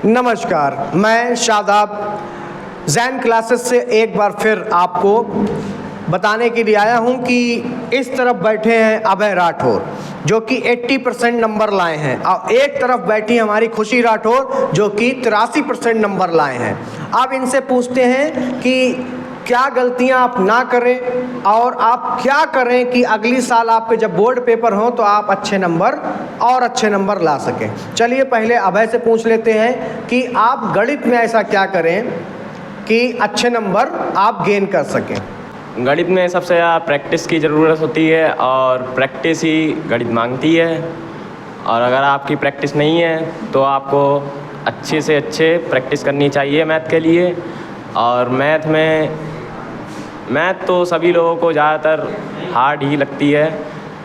नमस्कार, मैं शादाब जैन क्लासेस से एक बार फिर आपको बताने के लिए आया हूं कि इस तरफ बैठे हैं अभय राठौर जो कि 80% नंबर लाए हैं और एक तरफ बैठी हमारी खुशी राठौर जो कि 83% नंबर लाए हैं। अब इनसे पूछते हैं कि क्या गलतियां आप ना करें और आप क्या करें कि अगली साल आपके जब बोर्ड पेपर हों तो आप अच्छे नंबर ला सकें। चलिए पहले अभय से पूछ लेते हैं कि आप गणित में ऐसा क्या करें कि अच्छे नंबर आप गेन कर सकें। गणित में सबसे ज़्यादा प्रैक्टिस की ज़रूरत होती है और प्रैक्टिस ही गणित मांगती है। और अगर आपकी प्रैक्टिस नहीं है तो आपको अच्छे से अच्छे प्रैक्टिस करनी चाहिए मैथ के लिए। और मैथ तो सभी लोगों को ज़्यादातर हार्ड ही लगती है,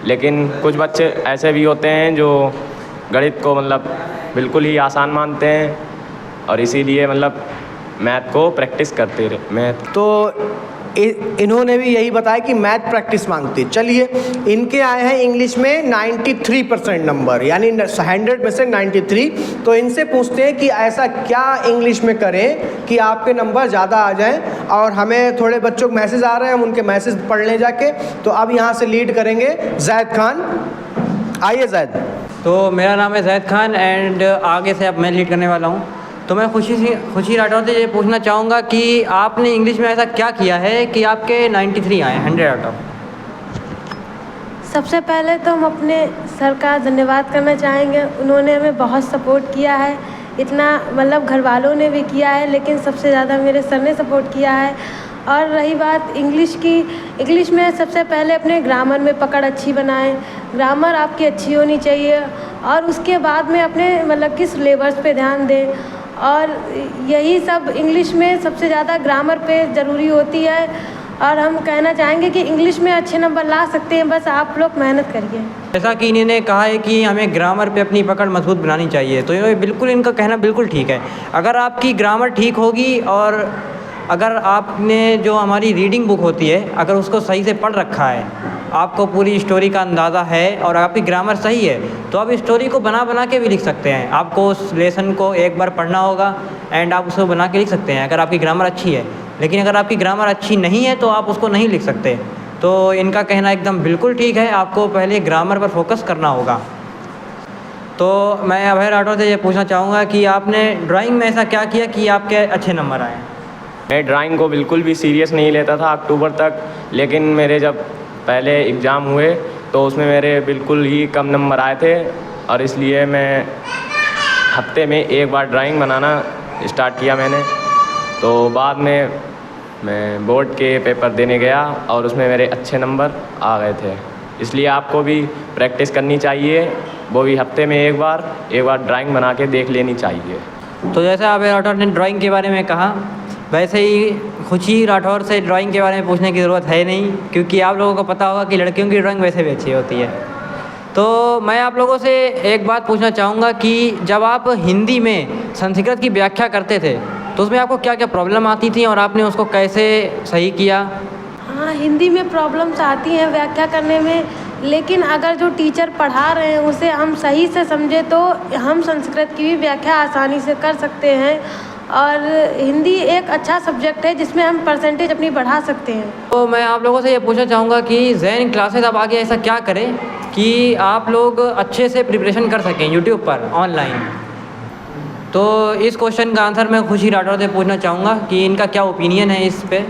लेकिन कुछ बच्चे ऐसे भी होते हैं जो गणित को बिल्कुल ही आसान मानते हैं और इसीलिए मैथ को प्रैक्टिस करते रहे। मैथ तो इन्होंने भी यही बताया कि मैथ प्रैक्टिस मांगती है। चलिए इनके आए हैं इंग्लिश में 93% नंबर, यानी 100 में से 93। तो इनसे पूछते हैं कि ऐसा क्या इंग्लिश में करें कि आपके नंबर ज़्यादा आ जाएं। और हमें थोड़े बच्चों के मैसेज आ रहे हैं, हम उनके मैसेज पढ़ लें जाके। तो अब यहाँ से लीड करेंगे जैद खान। आइए जैद। तो मेरा नाम है जैद खान एंड आगे से अब मैं लीड करने वाला हूँ। तो मैं खुशी राठौर से ये पूछना चाहूँगा कि आपने इंग्लिश में ऐसा क्या किया है कि आपके 93 आए 100 आउट ऑफ। सबसे पहले तो हम अपने सर का धन्यवाद करना चाहेंगे। उन्होंने हमें बहुत सपोर्ट किया है, इतना घर वालों ने भी किया है, लेकिन सबसे ज़्यादा मेरे सर ने सपोर्ट किया है। और रही बात इंग्लिश की, इंग्लिश में सबसे पहले अपने ग्रामर में पकड़ अच्छी बनाएं। ग्रामर आपकी अच्छी होनी चाहिए और उसके बाद में अपने किस सिलेबस पे ध्यान दें। और यही सब इंग्लिश में सबसे ज़्यादा ग्रामर पे ज़रूरी होती है। और हम कहना चाहेंगे कि इंग्लिश में अच्छे नंबर ला सकते हैं, बस आप लोग मेहनत करिए। जैसा कि इन्होंने कहा है कि हमें ग्रामर पे अपनी पकड़ मजबूत बनानी चाहिए, तो इनका कहना बिल्कुल ठीक है। अगर आपकी ग्रामर ठीक होगी और अगर आपने जो हमारी रीडिंग बुक होती है अगर उसको सही से पढ़ रखा है, आपको पूरी स्टोरी का अंदाज़ा है और आपकी ग्रामर सही है, तो आप स्टोरी को बना के भी लिख सकते हैं। आपको उस लेसन को एक बार पढ़ना होगा एंड आप उसको बना के लिख सकते हैं अगर आपकी ग्रामर अच्छी है। लेकिन अगर आपकी ग्रामर अच्छी नहीं है तो आप उसको नहीं लिख सकते। तो इनका कहना एकदम बिल्कुल ठीक है, आपको पहले ग्रामर पर फोकस करना होगा। तो मैं अभय राठौर से ये पूछना चाहूँगा कि आपने ड्राइंग में ऐसा क्या किया कि आपके अच्छे नंबर आए। मैं ड्राइंग को बिल्कुल भी सीरियस नहीं लेता था अक्टूबर तक, लेकिन मेरे जब पहले एग्ज़ाम हुए तो उसमें मेरे बिल्कुल ही कम नंबर आए थे और इसलिए मैं हफ्ते में एक बार ड्राइंग बनाना स्टार्ट किया मैंने। तो बाद में मैं बोर्ड के पेपर देने गया और उसमें मेरे अच्छे नंबर आ गए थे। इसलिए आपको भी प्रैक्टिस करनी चाहिए, वो भी हफ्ते में एक बार ड्राइंग बना के देख लेनी चाहिए। तो जैसा अभय राठौर ने ड्राइंग के बारे में कहा, वैसे ही खुशी राठौर से ड्राइंग के बारे में पूछने की ज़रूरत है नहीं, क्योंकि आप लोगों को पता होगा कि लड़कियों की ड्राइंग वैसे भी अच्छी होती है। तो मैं आप लोगों से एक बात पूछना चाहूँगा कि जब आप हिंदी में संस्कृत की व्याख्या करते थे तो उसमें आपको क्या क्या प्रॉब्लम आती थी और आपने उसको कैसे सही किया। हाँ, हिंदी में प्रॉब्लम्स आती हैं व्याख्या करने में, लेकिन अगर जो टीचर पढ़ा रहे हैं उसे हम सही से समझे तो हम संस्कृत की भी व्याख्या आसानी से कर सकते हैं। और हिंदी एक अच्छा सब्जेक्ट है जिसमें हम परसेंटेज अपनी बढ़ा सकते हैं। तो मैं आप लोगों से ये पूछना चाहूँगा कि जैन क्लासेस अब आगे ऐसा क्या करें कि आप लोग अच्छे से प्रिपरेशन कर सकें यूट्यूब पर ऑनलाइन। तो इस क्वेश्चन का आंसर मैं खुशी राठौर से पूछना चाहूँगा कि इनका क्या ओपिनियन है इस पे।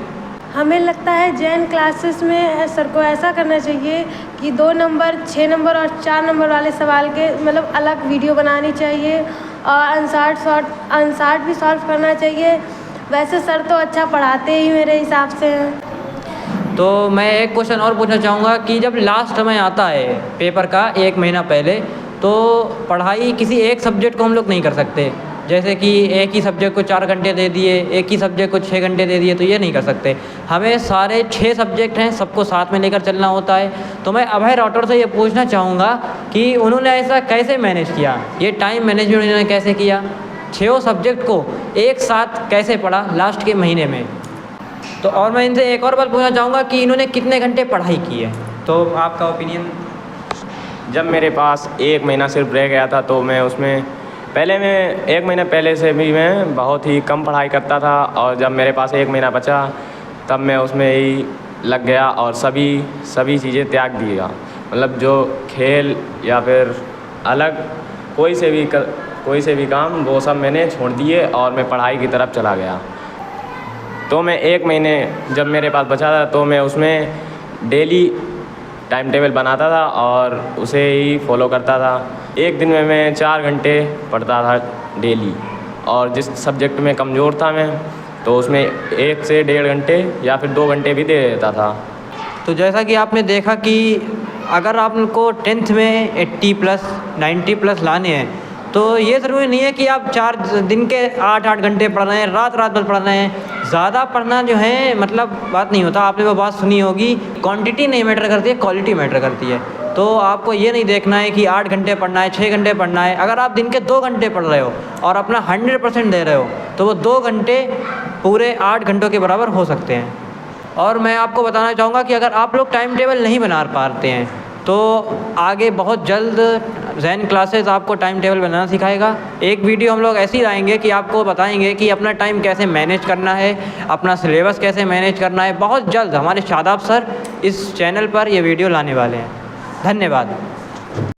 हमें लगता है जैन क्लासेस में सर को ऐसा करना चाहिए कि 2 नंबर, 6 नंबर और 4 नंबर वाले सवाल के अलग वीडियो बनानी चाहिए और अनसार्ट भी सॉल्व करना चाहिए। वैसे सर तो अच्छा पढ़ाते ही मेरे हिसाब से हैं। तो मैं एक क्वेश्चन और पूछना चाहूँगा कि जब लास्ट समय आता है पेपर का 1 महीना पहले, तो पढ़ाई किसी एक सब्जेक्ट को हम लोग नहीं कर सकते। जैसे कि एक ही सब्जेक्ट को 4 घंटे दे दिए, एक ही सब्जेक्ट को 6 घंटे दे दिए, तो ये नहीं कर सकते। हमें सारे 6 सब्जेक्ट हैं, सबको साथ में लेकर चलना होता है। तो मैं अभय राठौर से ये पूछना चाहूँगा कि उन्होंने ऐसा कैसे मैनेज किया, ये टाइम मैनेजमेंट उन्होंने कैसे किया, 6 सब्जेक्ट को एक साथ कैसे पढ़ा लास्ट के महीने में। तो और मैं इनसे एक और बात पूछना चाहूँगा कि इन्होंने कितने घंटे पढ़ाई की है, तो आपका ओपिनियन। जब मेरे पास 1 महीना सिर्फ रह गया था तो मैं उसमें पहले मैं 1 महीना पहले से भी मैं बहुत ही कम पढ़ाई करता था, और जब मेरे पास 1 महीना बचा तब मैं उसमें ही लग गया और सभी चीज़ें त्याग दिया। मतलब जो खेल या फिर अलग कोई से भी काम वो सब मैंने छोड़ दिए और मैं पढ़ाई की तरफ चला गया। तो मैं 1 महीने जब मेरे पास बचा था तो मैं उसमें डेली टाइम टेबल बनाता था और उसे ही फॉलो करता था। एक दिन में मैं 4 घंटे पढ़ता था डेली, और जिस सब्जेक्ट में कमज़ोर था मैं तो उसमें 1 से 1.5 घंटे या फिर 2 घंटे भी दे देता था। तो जैसा कि आपने देखा कि अगर आपको 10th में 80+, 90+ लाने हैं तो ये ज़रूरी नहीं है कि आप 4 दिन के 8-8 घंटे पढ़ रहे हैं, रात भर पढ़ रहे हैं। ज़्यादा पढ़ना जो है मतलब बात नहीं होता। आपने वो बात सुनी होगी, क्वांटिटी नहीं मैटर करती है, क्वालिटी मैटर करती है। तो आपको ये नहीं देखना है कि 8 घंटे पढ़ना है, 6 घंटे पढ़ना है। अगर आप दिन के 2 घंटे पढ़ रहे हो और अपना 100% दे रहे हो तो वो 2 घंटे पूरे 8 घंटों के बराबर हो सकते हैं। और मैं आपको बताना चाहूँगा कि अगर आप लोग टाइम टेबल नहीं बना पाते हैं तो आगे बहुत जल्द ज़ैन क्लासेस आपको टाइम टेबल बनाना सिखाएगा। एक वीडियो हम लोग ऐसी लाएंगे कि आपको बताएंगे कि अपना टाइम कैसे मैनेज करना है, अपना सिलेबस कैसे मैनेज करना है। बहुत जल्द हमारे शादाब सर इस चैनल पर ये वीडियो लाने वाले हैं। धन्यवाद।